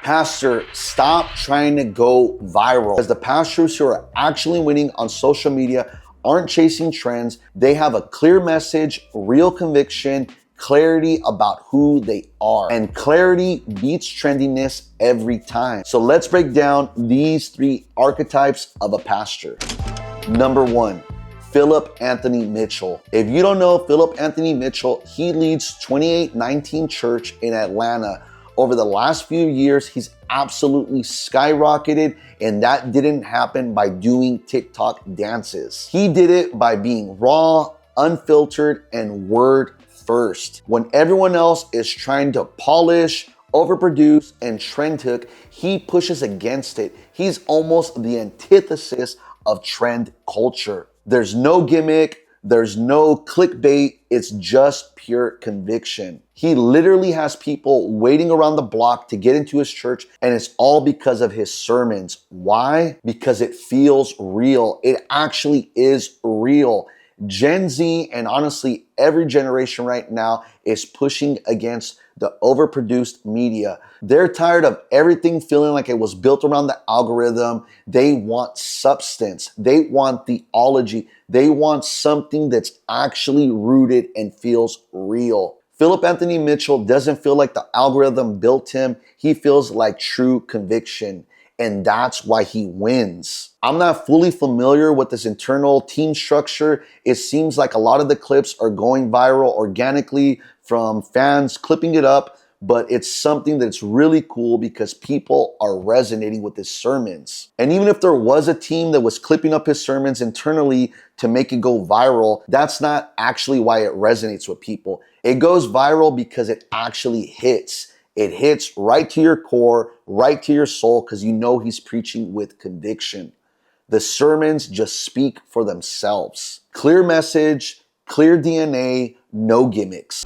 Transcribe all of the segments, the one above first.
Pastor, stop trying to go viral. As the pastors who are actually winning on social media aren't chasing trends. They have a clear message, real conviction, clarity about who they are. And clarity beats trendiness every time. So let's break down these 3 archetypes of a pastor. Number 1, Philip Anthony Mitchell. If you don't know Philip Anthony Mitchell, he leads 2819 Church in Atlanta. Over the last few years, he's absolutely skyrocketed, and that didn't happen by doing TikTok dances. He did it by being raw, unfiltered, and word first. When everyone else is trying to polish, overproduce, and trend hook, he pushes against it. He's almost the antithesis of trend culture. There's no gimmick, there's no clickbait, it's just pure conviction. He literally has people waiting around the block to get into his church, and it's all because of his sermons. Why? Because it feels real. It actually is real. Gen Z, and honestly, every generation right now is pushing against the overproduced media. They're tired of everything feeling like it was built around the algorithm. They want substance. They want theology. They want something that's actually rooted and feels real. Philip Anthony Mitchell doesn't feel like the algorithm built him. He feels like true conviction. And that's why he wins. I'm not fully familiar with this internal team structure. It seems like a lot of the clips are going viral organically from fans clipping it up, but it's something that's really cool because people are resonating with his sermons. And even if there was a team that was clipping up his sermons internally to make it go viral, that's not actually why it resonates with people. It goes viral because it actually hits. It hits right to your core, right to your soul, because you know he's preaching with conviction. The sermons just speak for themselves. Clear message, clear DNA, no gimmicks.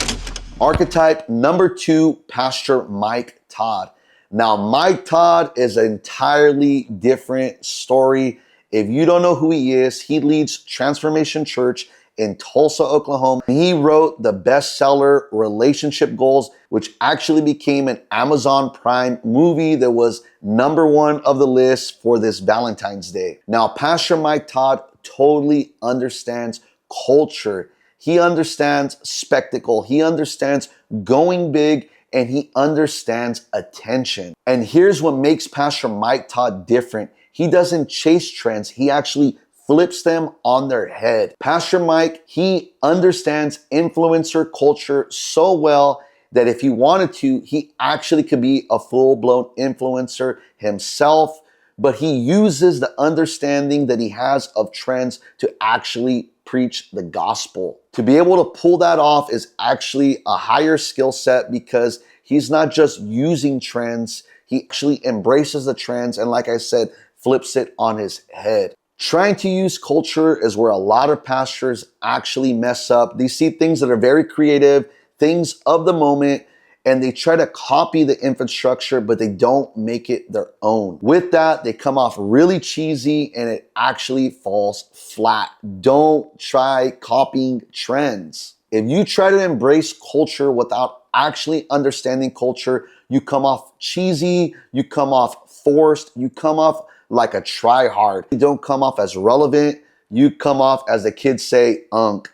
Archetype number 2, Pastor Mike Todd. Now, Mike Todd is an entirely different story. If you don't know who he is, he leads Transformation Church in Tulsa, Oklahoma. He wrote the bestseller Relationship Goals, which actually became an Amazon Prime movie that was number 1 of the list for this Valentine's Day. Now, Pastor Mike Todd totally understands culture. He understands spectacle. He understands going big, and he understands attention. And here's what makes Pastor Mike Todd different. He doesn't chase trends. He actually flips them on their head. Pastor Mike, he understands influencer culture so well that if he wanted to, he actually could be a full-blown influencer himself, but he uses the understanding that he has of trends to actually preach the gospel. To be able to pull that off is actually a higher skill set because he's not just using trends, he actually embraces the trends and, like I said, flips it on his head. Trying to use culture is where a lot of pastors actually mess up. They see things that are very creative, things of the moment, and they try to copy the infrastructure, but they don't make it their own. With that, they come off really cheesy and it actually falls flat. Don't try copying trends. If you try to embrace culture without actually understanding culture, you come off cheesy, you come off forced, you come off like a try-hard. You don't come off as relevant. You come off, as the kids say, unk.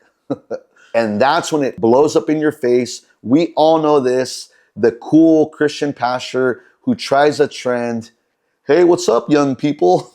And that's when it blows up in your face. We all know this. The cool Christian pastor who tries a trend. Hey, what's up, young people?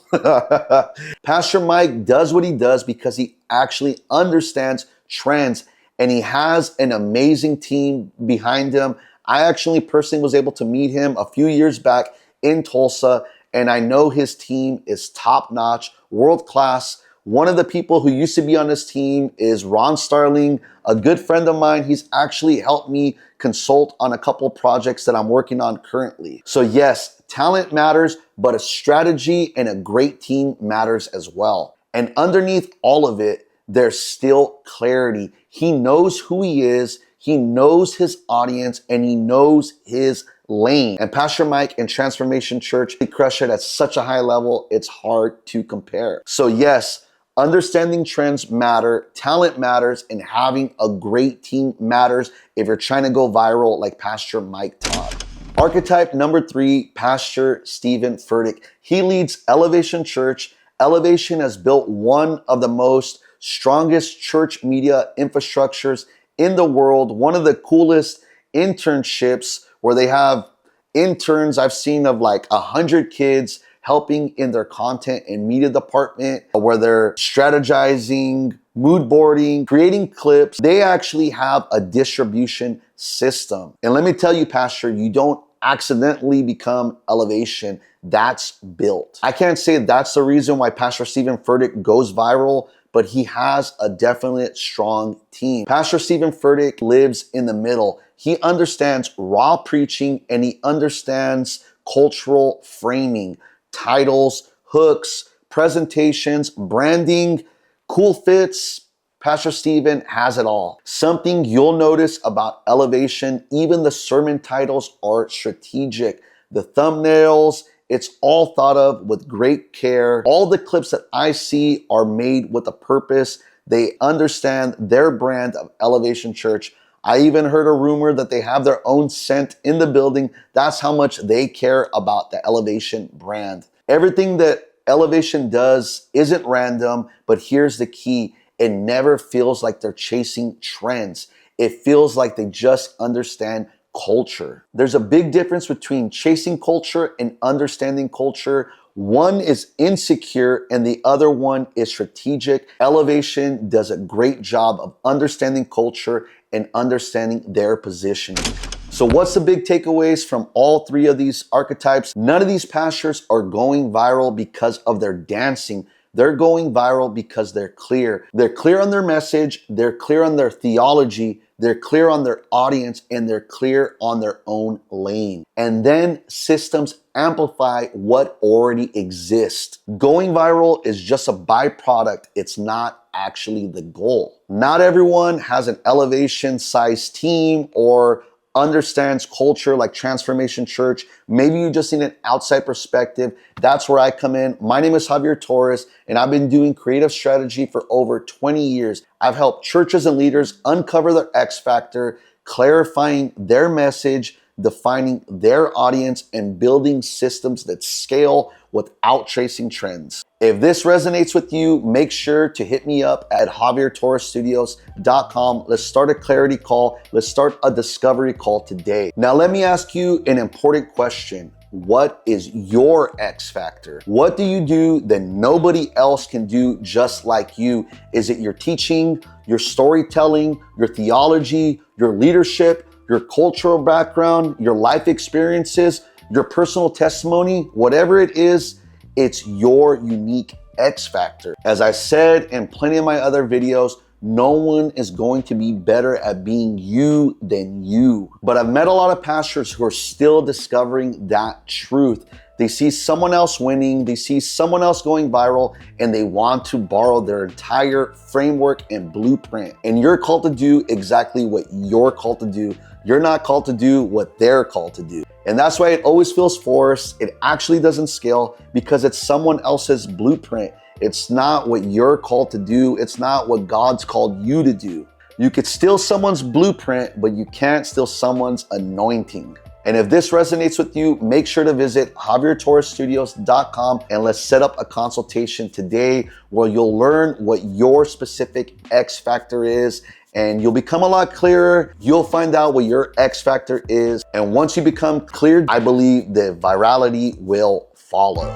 Pastor Mike does what he does because he actually understands trends and he has an amazing team behind him. I actually personally was able to meet him a few years back in Tulsa, and I know his team is top-notch, world-class. One of the people who used to be on his team is Ron Starling, a good friend of mine. He's actually helped me consult on a couple projects that I'm working on currently. So yes, talent matters, but a strategy and a great team matters as well. And underneath all of it, there's still clarity. He knows who he is, he knows his audience, and he knows his lane. And Pastor Mike and Transformation Church, they crush it at such a high level, it's hard to compare. So yes, understanding trends matter, talent matters, and having a great team matters if you're trying to go viral like Pastor Mike Todd. Archetype number 3, Pastor Stephen Furtick. He leads Elevation Church. Elevation has built one of the most strongest church media infrastructures in the world, one of the coolest internships where they have interns I've seen of like 100 kids helping in their content and media department, where they're strategizing, mood boarding, creating clips. They actually have a distribution system. And let me tell you, Pastor, you don't accidentally become Elevation. That's built. I can't say that's the reason why Pastor Stephen Furtick goes viral, but he has a definitely strong team. Pastor Stephen Furtick lives in the middle. He understands raw preaching and he understands cultural framing, titles, hooks, presentations, branding, cool fits. Pastor Stephen has it all. Something you'll notice about Elevation, even the sermon titles are strategic. The thumbnails, it's all thought of with great care. All the clips that I see are made with a purpose. They understand their brand of Elevation Church. I even heard a rumor that they have their own scent in the building. That's how much they care about the Elevation brand. Everything that Elevation does isn't random, but here's the key. It never feels like they're chasing trends. It feels like they just understand culture. There's a big difference between chasing culture and understanding culture. One is insecure and the other one is strategic. Elevation does a great job of understanding culture and understanding their positioning. So what's the big takeaways from all 3 of these archetypes? None of these pastors are going viral because of their dancing. They're going viral because they're clear. They're clear on their message, they're clear on their theology, they're clear on their audience, and they're clear on their own lane. And then systems amplify what already exists. Going viral is just a byproduct. It's not actually the goal. Not everyone has an Elevation-sized team or understands culture like Transformation Church. Maybe you just need an outside perspective. That's where I come in. My name is Javier Torres, and I've been doing creative strategy for over 20 years. I've helped churches and leaders uncover their X factor, clarifying their message, defining their audience, and building systems that scale without chasing trends. If this resonates with you, make sure to hit me up at javiertorresstudios.com. Let's start a clarity call. Let's start a discovery call today. Now, let me ask you an important question. What is your X factor? What do you do that nobody else can do just like you? Is it your teaching, your storytelling, your theology, your leadership, your cultural background, your life experiences, your personal testimony? Whatever it is, it's your unique X factor. As I said in plenty of my other videos, no one is going to be better at being you than you. But I've met a lot of pastors who are still discovering that truth. They see someone else winning, they see someone else going viral, and they want to borrow their entire framework and blueprint. And you're called to do exactly what you're called to do. You're not called to do what they're called to do. And that's why it always feels forced. It actually doesn't scale because it's someone else's blueprint. It's not what you're called to do. It's not what God's called you to do. You could steal someone's blueprint, but you can't steal someone's anointing. And if this resonates with you, make sure to visit javiertorresstudios.com and let's set up a consultation today where you'll learn what your specific X factor is, and you'll become a lot clearer. You'll find out what your X factor is. And once you become clear, I believe that virality will follow.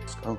Let's go.